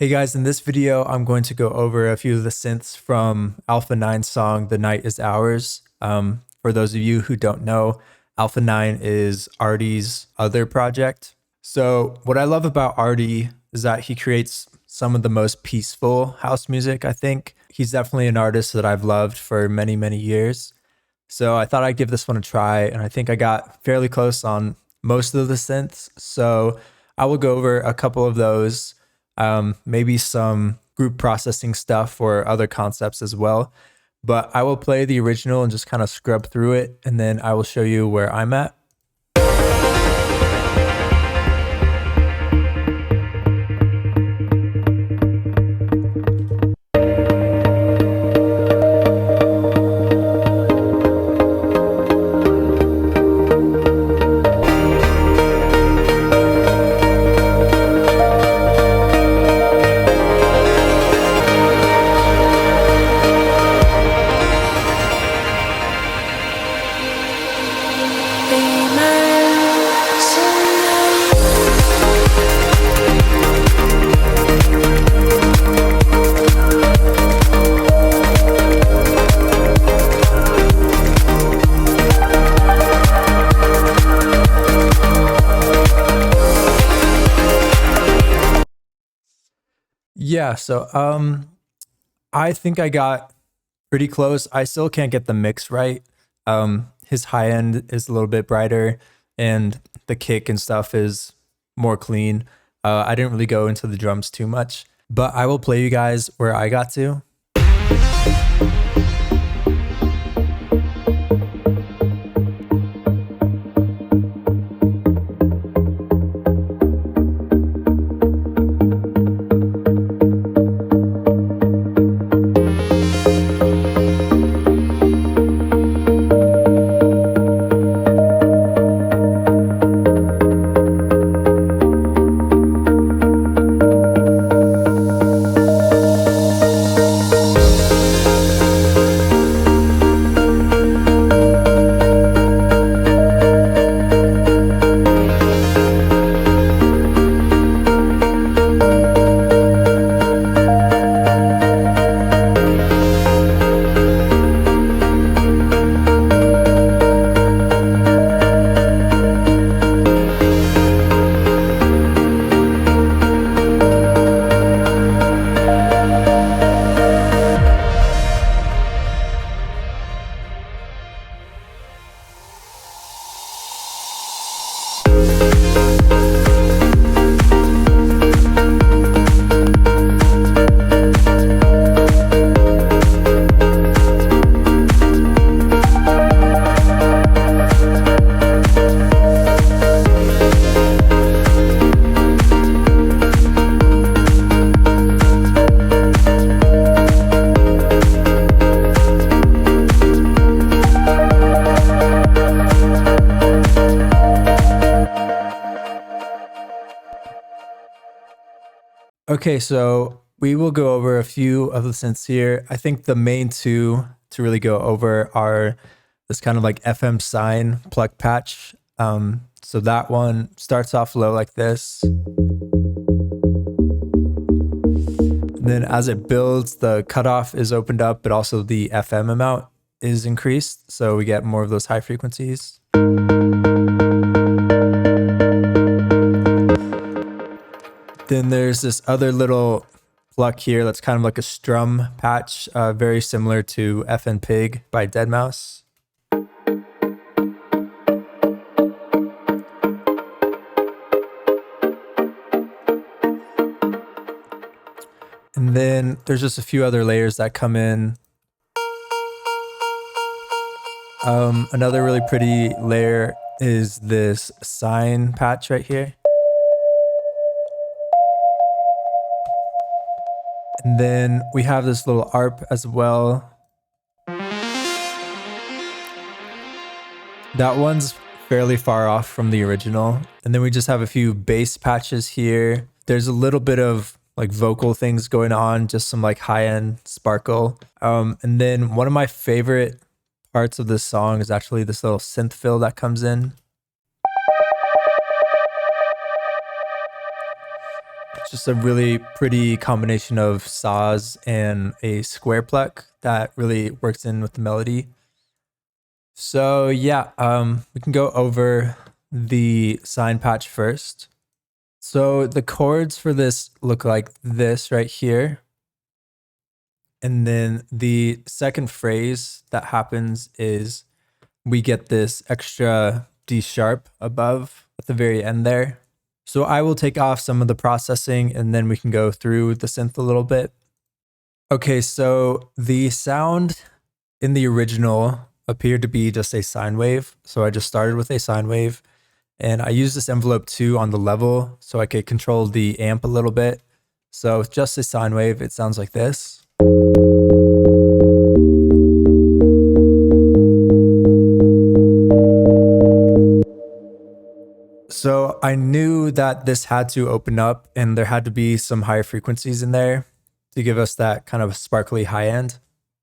Hey guys, in this video, I'm going to go over a few of the synths from Alpha 9's song, The Night Is Ours. For those of you who don't know, Alpha 9 is Arty's other project. So what I love about Arty is that he creates some of the most peaceful house music, I think. He's definitely an artist that I've loved for many, many years. So I thought I'd give this one a try, and I think I got fairly close on most of the synths. So I will go over a couple of those, maybe some group processing stuff or other concepts as well. But I will play the original and just kind of scrub through it, and then I will show you where I'm at. Yeah, so I think I got pretty close. I still can't get the mix right. His high end is a little bit brighter and the kick and stuff is more clean. I didn't really go into the drums too much, but I will play you guys where I got to. Okay, so we will go over a few of the synths here. I think the main two to really go over are this kind of like FM Sine pluck patch. So that one starts off low like this. And then as it builds, the cutoff is opened up, but also the FM amount is increased. So we get more of those high frequencies. Then there's this other little pluck here that's kind of like a strum patch, very similar to FN Pig by Deadmau5. And then there's just a few other layers that come in. Another really pretty layer is this Sine Patch right here. And then we have this little ARP as well. That one's fairly far off from the original. And then we just have a few bass patches here. There's a little bit of like vocal things going on, just some like high-end sparkle. And then one of my favorite parts of this song is actually this little synth fill that comes in. just a really pretty combination of saws and a square pluck that really works in with the melody. So yeah, we can go over the Sine Patch first. So the chords for this look like this right here. And then the second phrase that happens is we get this extra D sharp above at the very end there. So I will take off some of the processing and then we can go through the synth a little bit. Okay, so the sound in the original appeared to be just a sine wave. So I just started with a sine wave and I used this envelope 2 on the level so I could control the amp a little bit. So with just a sine wave, it sounds like this. So I knew that this had to open up and there had to be some higher frequencies in there to give us that kind of sparkly high end.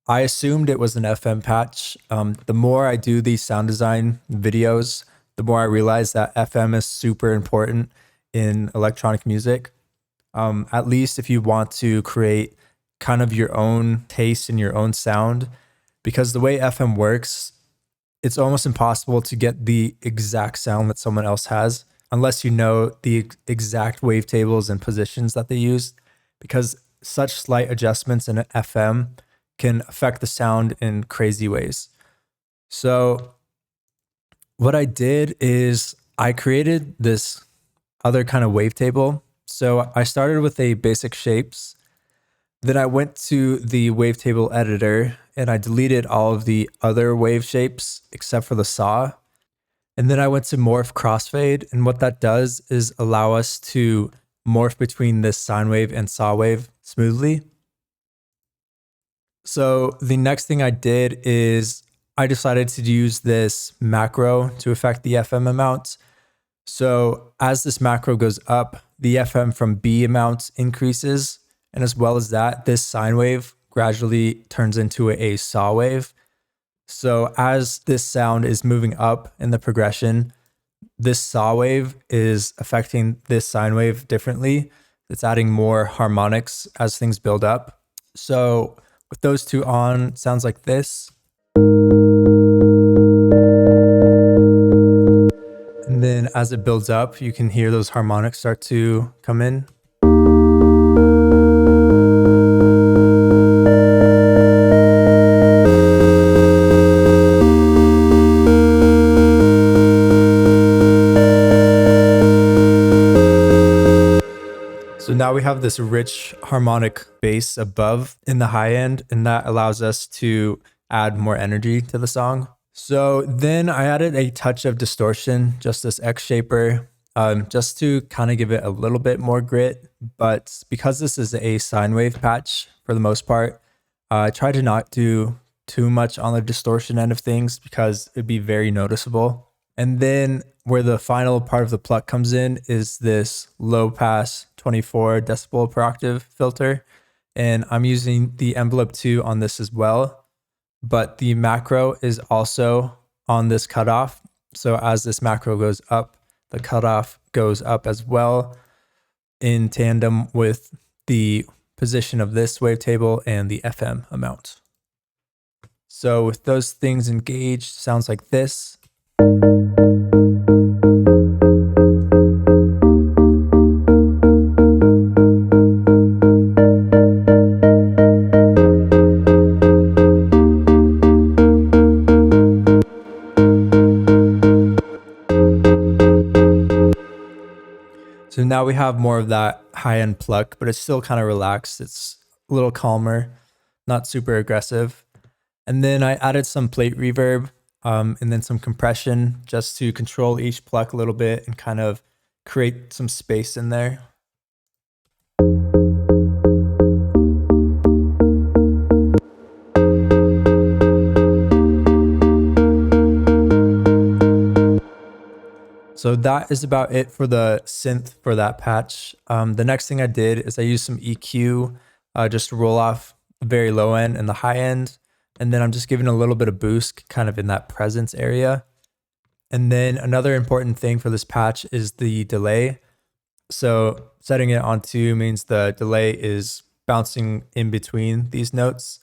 I assumed it was an FM patch. The more I do these sound design videos, the more I realize that FM is super important in electronic music. At least if you want to create kind of your own taste and your own sound, because the way FM works, it's almost impossible to get the exact sound that someone else has unless you know the exact wavetables and positions that they use, because such slight adjustments in FM can affect the sound in crazy ways. So what I did is I created this other kind of wavetable. So I started with a basic shapes. Then I went to the wavetable editor and I deleted all of the other wave shapes except for the saw. And then I went to morph crossfade. And what that does is allow us to morph between this sine wave and saw wave smoothly. So the next thing I did is I decided to use this macro to affect the FM amount. So as this macro goes up, the FM from B amounts increases. And as well as that, this sine wave gradually turns into a saw wave. So as this sound is moving up in the progression, this saw wave is affecting this sine wave differently. It's adding more harmonics as things build up. So with those two on, it sounds like this. And then as it builds up, you can hear those harmonics start to come in. So now we have this rich harmonic bass above in the high end, and that allows us to add more energy to the song. So then I added a touch of distortion, just this X shaper, just to kind of give it a little bit more grit. But because this is a sine wave patch for the most part, I tried to not do too much on the distortion end of things because it'd be very noticeable. And then where the final part of the pluck comes in is this low pass 24 decibel per octave filter. And I'm using the envelope 2 on this as well. But the macro is also on this cutoff. So as this macro goes up, the cutoff goes up as well in tandem with the position of this wavetable and the FM amount. So with those things engaged, sounds like this. So now we have more of that high-end pluck, but it's still kind of relaxed. It's a little calmer, not super aggressive. And then I added some plate reverb and then some compression just to control each pluck a little bit and kind of create some space in there. So that is about it for the synth for that patch. The next thing I did is I used some EQ just to roll off the very low end and the high end. And then I'm just giving a little bit of boost kind of in that presence area. And then another important thing for this patch is the delay. So setting it on 2 means the delay is bouncing in between these notes.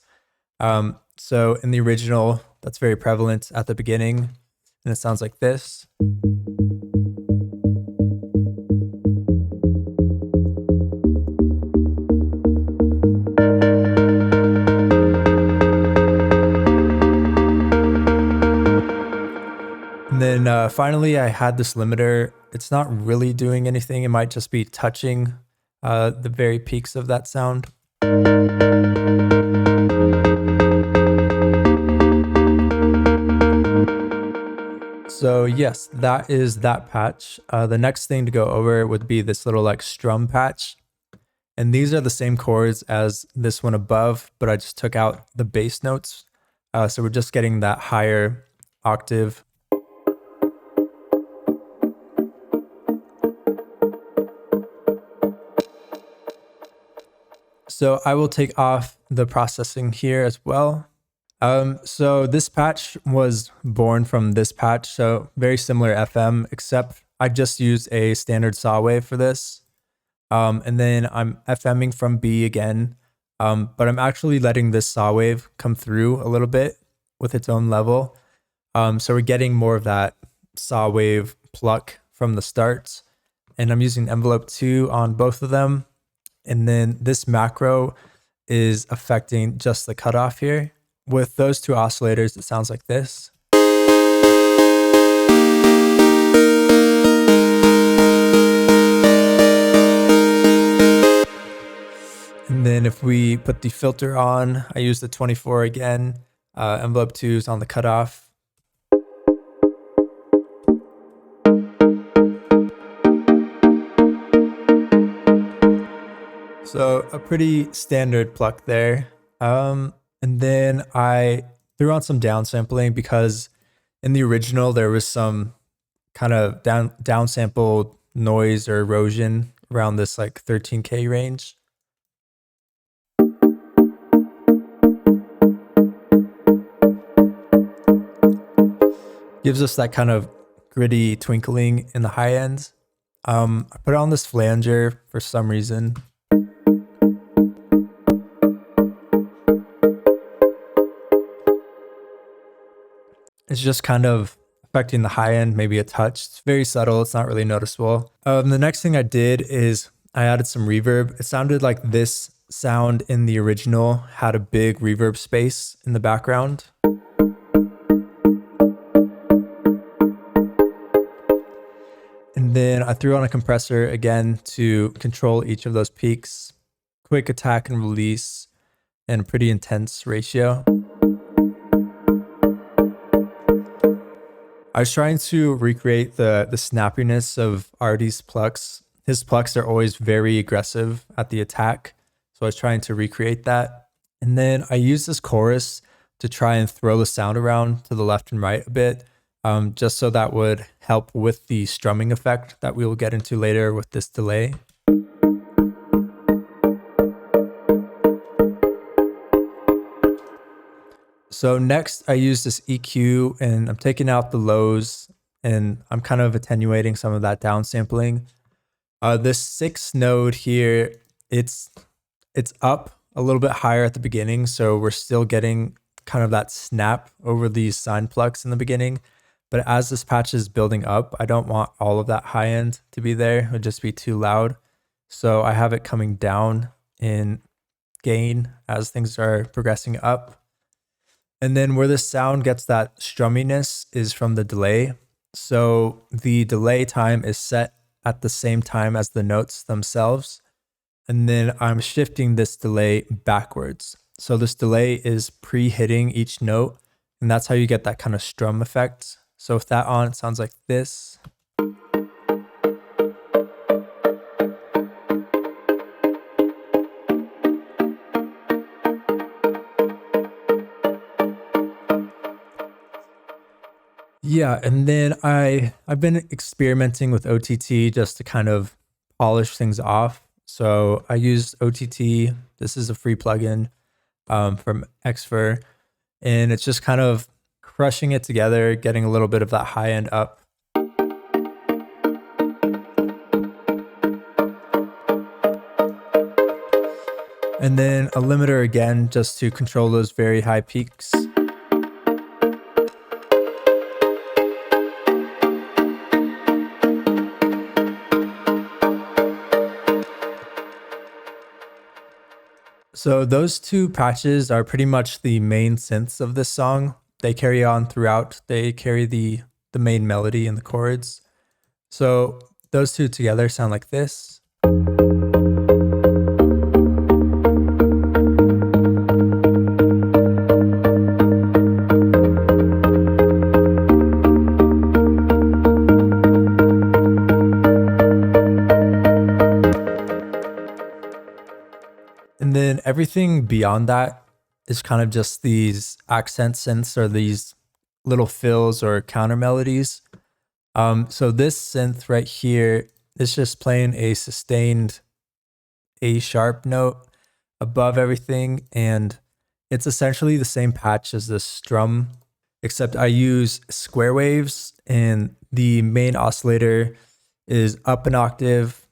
So in the original, that's very prevalent at the beginning, and it sounds like this. And then finally, I had this limiter. It's not really doing anything. It might just be touching the very peaks of that sound. So yes, that is that patch. The next thing to go over would be this little like strum patch. And these are the same chords as this one above, but I just took out the bass notes. So we're just getting that higher octave. So I will take off the processing here as well. So this patch was born from this patch, so very similar FM, except I just used a standard saw wave for this. And then I'm FMing from B again, but I'm actually letting this saw wave come through a little bit with its own level. So we're getting more of that saw wave pluck from the start. And I'm using envelope 2 on both of them. And then this macro is affecting just the cutoff here. With those 2 oscillators, it sounds like this. And then if we put the filter on, I use the 24 again. Envelope 2 is on the cutoff. So a pretty standard pluck there. And then I threw on some downsampling because in the original there was some kind of downsampled noise or erosion around this like 13K range. Gives us that kind of gritty twinkling in the high end. I put on this flanger for some reason. It's just kind of affecting the high end, maybe a touch. It's very subtle. It's not really noticeable. The next thing I did is I added some reverb. It sounded like this sound in the original had a big reverb space in the background. And then I threw on a compressor again to control each of those peaks. Quick attack and release, and a pretty intense ratio. I was trying to recreate the snappiness of Arty's plucks. His plucks are always very aggressive at the attack. So I was trying to recreate that. And then I used this chorus to try and throw the sound around to the left and right a bit, just so that would help with the strumming effect that we will get into later with this delay. So next I use this EQ and I'm taking out the lows and I'm kind of attenuating some of that downsampling. This 6th node here, it's up a little bit higher at the beginning. So we're still getting kind of that snap over these sine plucks in the beginning. But as this patch is building up, I don't want all of that high end to be there. It would just be too loud. So I have it coming down in gain as things are progressing up. And then where the sound gets that strumminess is from the delay. So the delay time is set at the same time as the notes themselves. And then I'm shifting this delay backwards. So this delay is pre-hitting each note. And that's how you get that kind of strum effect. So with that on, it sounds like this. Yeah, and then I've been experimenting with OTT just to kind of polish things off. So I used OTT. This is a free plugin from Xfer, and it's just kind of crushing it together, getting a little bit of that high end up. And then a limiter again, just to control those very high peaks. So those two patches are pretty much the main synths of this song. They carry on throughout. They carry the main melody and the chords. So those two together sound like this. And then everything beyond that is kind of just these accent synths or these little fills or counter melodies. So this synth right here is just playing a sustained A sharp note above everything. And it's essentially the same patch as the strum, except I use square waves and the main oscillator is up an octave.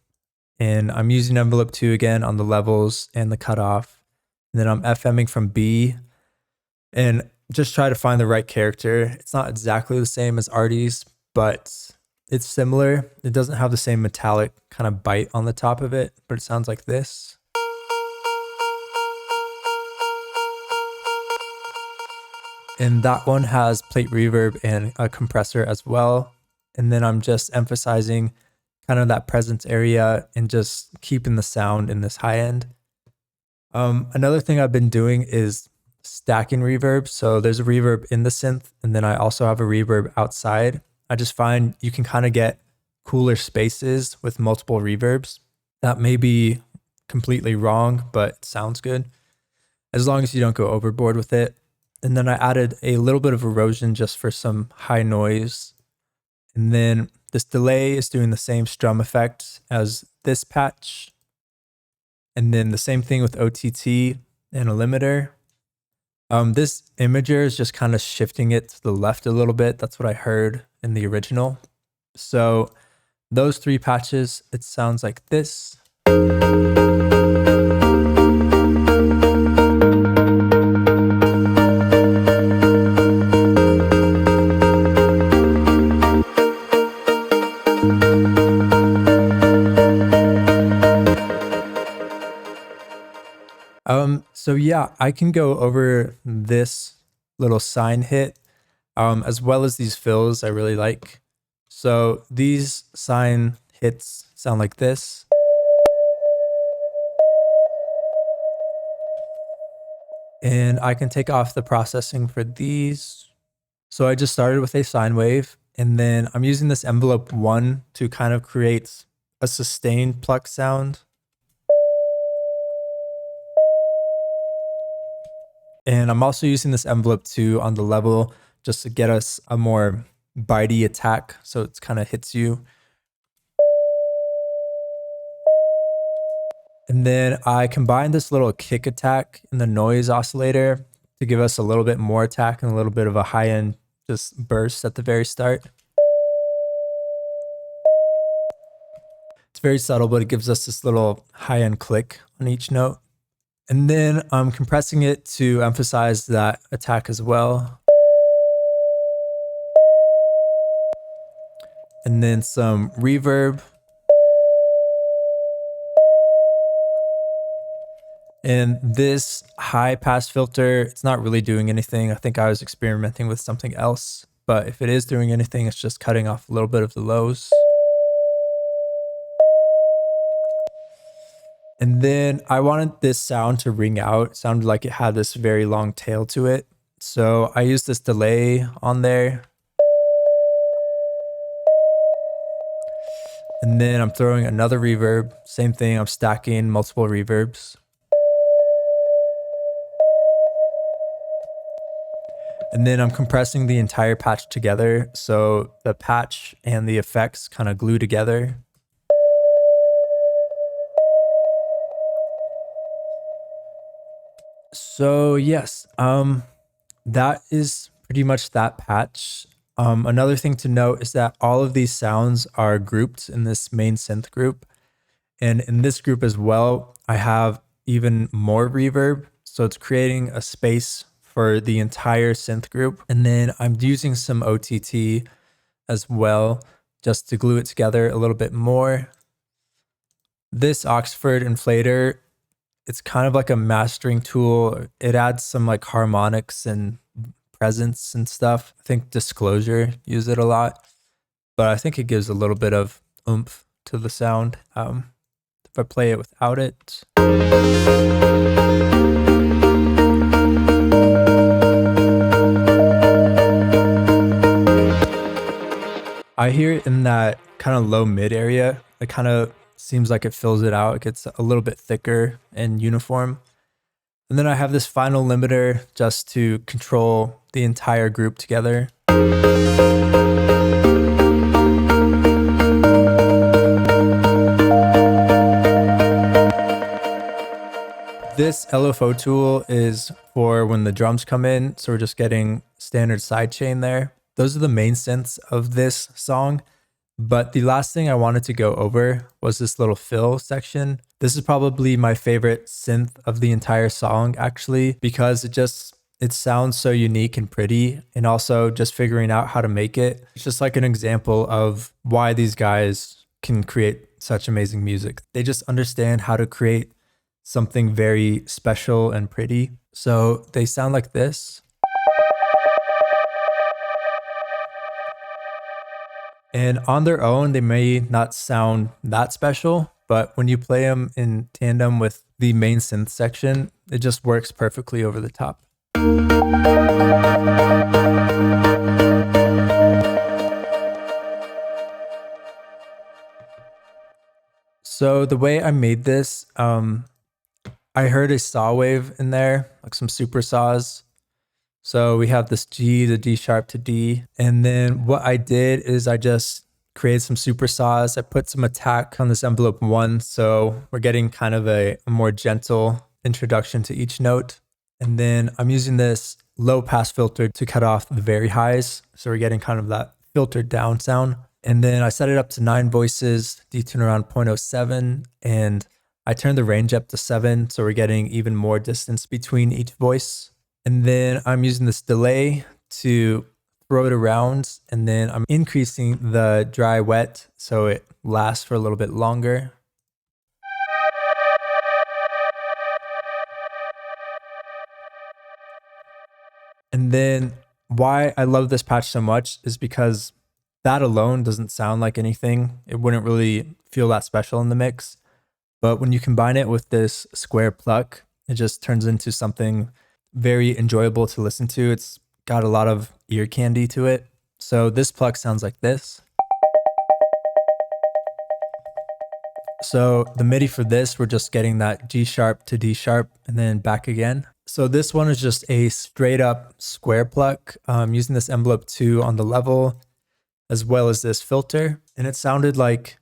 And I'm using envelope 2 again on the levels and the cutoff. And then I'm FMing from B and just try to find the right character. It's not exactly the same as Arty's, but it's similar. It doesn't have the same metallic kind of bite on the top of it, but it sounds like this. And that one has plate reverb and a compressor as well. And then I'm just emphasizing kind of that presence area and just keeping the sound in this high end. Another thing I've been doing is stacking reverb. So there's a reverb in the synth, and then I also have a reverb outside. I just find you can kind of get cooler spaces with multiple reverbs. That may be completely wrong, but it sounds good as long as you don't go overboard with it. And then I added a little bit of erosion just for some high noise. And then this delay is doing the same strum effect as this patch. And then the same thing with OTT and a limiter. This imager is just kind of shifting it to the left a little bit. That's what I heard in the original. So those three patches, it sounds like this. So yeah, I can go over this little sine hit, as well as these fills I really like. So these sine hits sound like this. And I can take off the processing for these. So I just started with a sine wave, and then I'm using this envelope 1 to kind of create a sustained pluck sound. And I'm also using this envelope 2 on the level just to get us a more bitey attack, so it kind of hits you. And then I combine this little kick attack in the noise oscillator to give us a little bit more attack and a little bit of a high-end just burst at the very start. It's very subtle, but it gives us this little high-end click on each note. And then I'm compressing it to emphasize that attack as well. And then some reverb. And this high pass filter, it's not really doing anything. I think I was experimenting with something else, but if it is doing anything, it's just cutting off a little bit of the lows. And then I wanted this sound to ring out. It sounded like it had this very long tail to it. So I used this delay on there. And then I'm throwing another reverb. Same thing, I'm stacking multiple reverbs. And then I'm compressing the entire patch together. So the patch and the effects kind of glue together. So yes, that is pretty much that patch. Another thing to note is that all of these sounds are grouped in this main synth group. And in this group as well, I have even more reverb. So it's creating a space for the entire synth group. And then I'm using some OTT as well, just to glue it together a little bit more. This Oxford inflator, it's kind of like a mastering tool. It adds some like harmonics and presence and stuff. I think Disclosure use it a lot, but I think it gives a little bit of oomph to the sound. If I play it without it. I hear it in that kind of low mid area. It kind of seems like it fills it out. It gets a little bit thicker and uniform. And then I have this final limiter just to control the entire group together. This LFO tool is for when the drums come in, so we're just getting standard sidechain there. Those are the main synths of this song. But the last thing I wanted to go over was this little fill section. This is probably my favorite synth of the entire song, actually, because it sounds so unique and pretty, and also just figuring out how to make it. It's just like an example of why these guys can create such amazing music. They just understand how to create something very special and pretty. So they sound like this. And on their own, they may not sound that special, but when you play them in tandem with the main synth section, it just works perfectly over the top. So the way I made this, I heard a saw wave in there, like some super saws. So we have this G to D sharp to D. And then what I did is I just created some super saws. I put some attack on this envelope 1. So we're getting kind of a more gentle introduction to each note. And then I'm using this low pass filter to cut off the very highs. So we're getting kind of that filtered down sound. And then I set it up to 9 voices, detune around 0.07, and I turned the range up to 7. So we're getting even more distance between each voice. And then I'm using this delay to throw it around, and then I'm increasing the dry wet so it lasts for a little bit longer. And then why I love this patch so much is because that alone doesn't sound like anything. It wouldn't really feel that special in the mix. But when you combine it with this square pluck, it just turns into something very enjoyable to listen to. It's got a lot of ear candy to it. So this pluck sounds like this. So the MIDI for this, we're just getting that G sharp to D sharp and then back again. So this one is just a straight up square pluck, using this envelope 2 on the level, as well as this filter. And it sounded like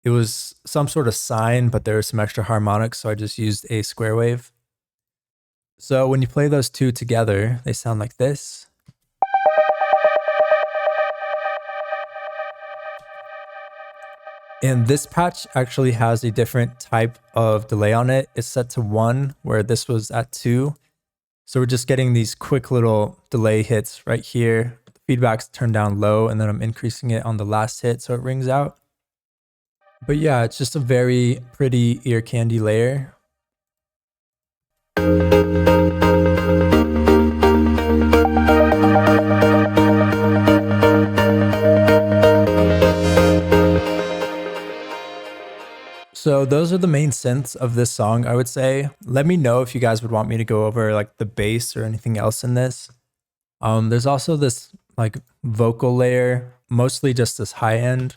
it was some sort of sine, but there was some extra harmonics, so I just used a square wave. So when you play those two together, they sound like this. And this patch actually has a different type of delay on it. It's set to 1, where this was at 2. So we're just getting these quick little delay hits right here. The feedback's turned down low, and then I'm increasing it on the last hit so it rings out. But yeah, it's just a very pretty ear candy layer. So those are the main synths of this song, I would say. Let me know if you guys would want me to go over like the bass or anything else in this. There's also this like vocal layer, mostly just this high end.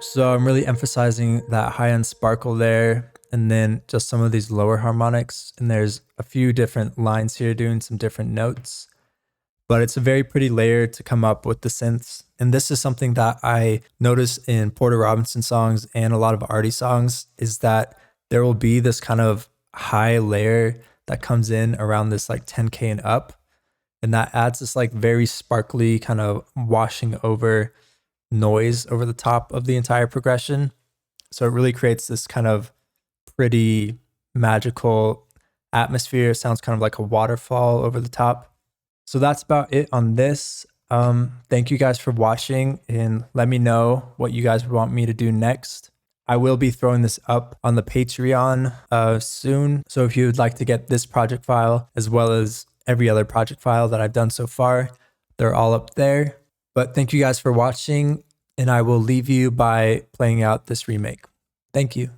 So I'm really emphasizing that high end sparkle there, and then just some of these lower harmonics. And there's a few different lines here doing some different notes, but it's a very pretty layer to come up with the synths. And this is something that I notice in Porter Robinson songs and a lot of Arty songs, is that there will be this kind of high layer that comes in around this like 10K and up. And that adds this like very sparkly kind of washing over noise over the top of the entire progression. So it really creates this kind of pretty magical atmosphere. It sounds kind of like a waterfall over the top. So that's about it on this. Thank you guys for watching, and let me know what you guys want me to do next. I will be throwing this up on the Patreon soon. So if you would like to get this project file as well as every other project file that I've done so far, they're all up there. But thank you guys for watching, and I will leave you by playing out this remake. Thank you.